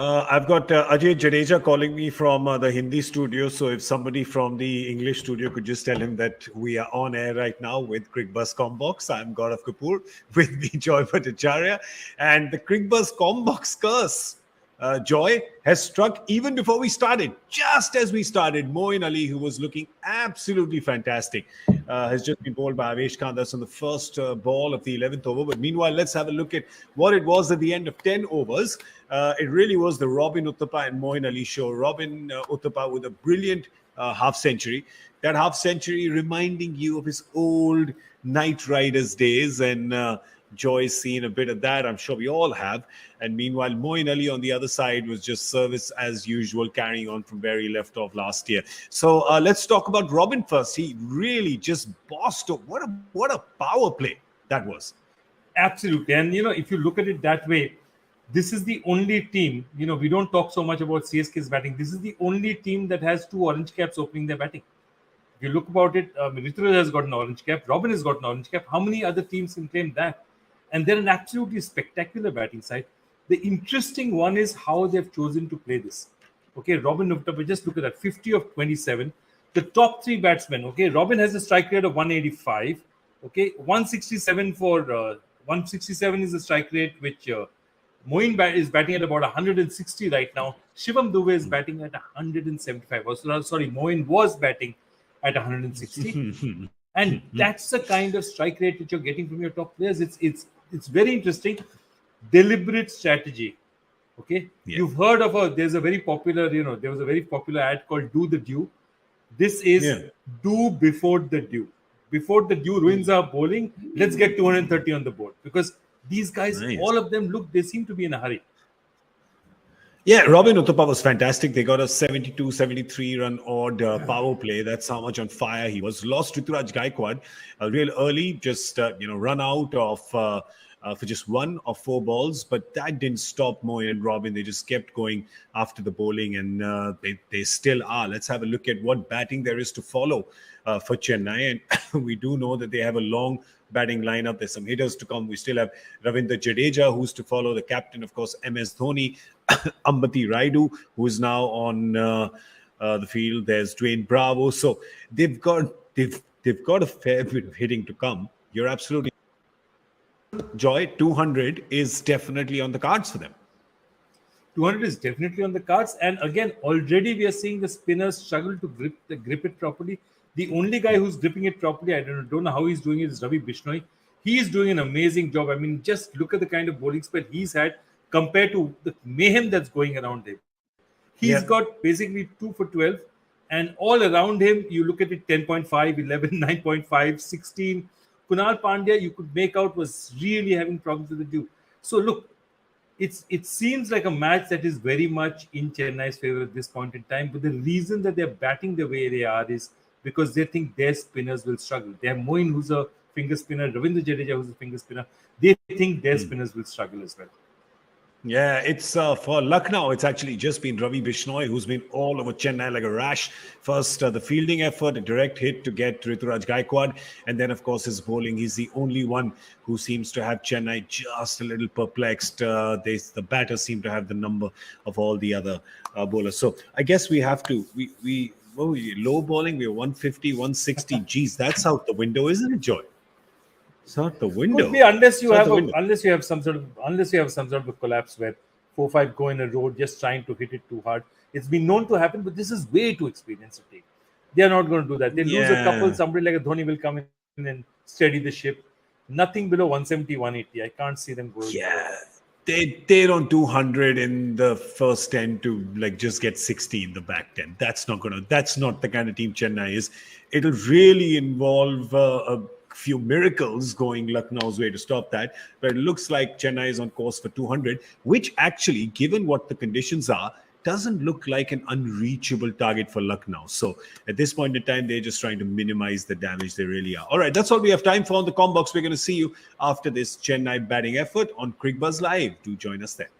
I've got Ajay Jadeja calling me from the Hindi studio. So if somebody from the English studio could just tell him that we are on air right now with Cricbuzz Comm Box. I'm Gaurav Kapur, with me Joy Bhattacharjya. And the Cricbuzz Comm Box curse, Joy, has struck even before we started. Just as we started, Moeen Ali, who was looking absolutely fantastic, has just been bowled by Avesh Khandas on the first ball of the 11th over. But meanwhile, let's have a look at what it was at the end of 10 overs. It really was the Robin Uthappa and Moeen Ali show. Robin Uthappa with a brilliant half century. That half century reminding you of his old Knight Riders days, and Joy's seen a bit of that. I'm sure we all have. And meanwhile, Moeen Ali on the other side was just service as usual, carrying on from where he left off last year. So let's talk about Robin first. He really just bossed up. What a power play that was. Absolutely. And, if you look at it that way, this is the only team, we don't talk so much about CSK's batting. This is the only team that has two orange caps opening their batting. If you look about it, Ruturaj has got an orange cap. Robin has got an orange cap. How many other teams can claim that? And they're an absolutely spectacular batting side. The interesting one is how they've chosen to play this. Okay, Robin Uthappa, just look at that, 50 of 27. The top three batsmen, okay, Robin has a strike rate of 185. Okay, 167 for 167 is the strike rate, which Moeen is batting at about 160 right now. Shivam Dube is batting at 175. Sorry, Moeen was batting at 160. And that's the kind of strike rate that you're getting from your top players. It's very interesting. Deliberate strategy. Okay. Yeah. You've heard of there's a very popular, there was a very popular ad called Do the Dew. This is do before the dew. Before the dew ruins our bowling, let's get 230 on the board. Because these guys, all of them they seem to be in a hurry. Yeah, Robin Uthappa was fantastic. They got a 72, 73 run odd power play. That's how much on fire he was. Lost Ruturaj Gaikwad real early, just run out of for just 1 or 4 balls. But that didn't stop Moeen and Robin. They just kept going after the bowling, and they still are. Let's have a look at what batting there is to follow for Chennai. And we do know that they have a long batting lineup. There's some hitters to come. We still have Ravindra Jadeja, who's to follow. The captain, of course, MS Dhoni. Ambati Raidu, who is now on the field. There's Dwayne Bravo. So they've got a fair bit of hitting to come. You're absolutely Joy. 200 is definitely on the cards for them. 200 is definitely on the cards. And again, already we are seeing the spinners struggle to grip it properly. The only guy who's gripping it properly, I don't know how he's doing it, is Ravi Bishnoi. He is doing an amazing job. I mean, just look at the kind of bowling spell he's had compared to the mayhem that's going around him. He's got basically 2 for 12, and all around him, you look at it, 10.5, 11, 9.5, 16. Kunal Pandya, you could make out, was really having problems with the dew. So look, it seems like a match that is very much in Chennai's favor at this point in time. But the reason that they're batting the way they are is because they think their spinners will struggle. They have Moeen, who's a finger spinner, Ravindra Jadeja, who's a finger spinner. They think their spinners will struggle as well. Yeah, it's for Lucknow. It's actually just been Ravi Bishnoi who's been all over Chennai like a rash. First, the fielding effort, a direct hit to get Ruturaj Gaikwad, and then, of course, his bowling. He's the only one who seems to have Chennai just a little perplexed. The batters seem to have the number of all the other bowlers. So I guess we have to low bowling. We're 150, 160. Geez, that's out the window, isn't it, Joy? It's not the window. Could be unless you have some sort of a collapse where 4-5 go in a row just trying to hit it too hard. It's been known to happen, but this is way too experienced to take. They are not going to do that. They lose a couple. Somebody like a Dhoni will come in and steady the ship. Nothing below 170, 180. I can't see them going. Yeah, they don't do 100 in the first 10 to just get 60 in the back 10. That's not the kind of team Chennai is. It'll really involve a few miracles going Lucknow's way to stop that. But it looks like Chennai is on course for 200, which actually, given what the conditions are, doesn't look like an unreachable target for Lucknow. So at this point in time, they're just trying to minimize the damage. They really are. All right, that's all we have time for on the Comm Box. We're going to see you after this Chennai batting effort on Cricbuzz Live. Do join us there.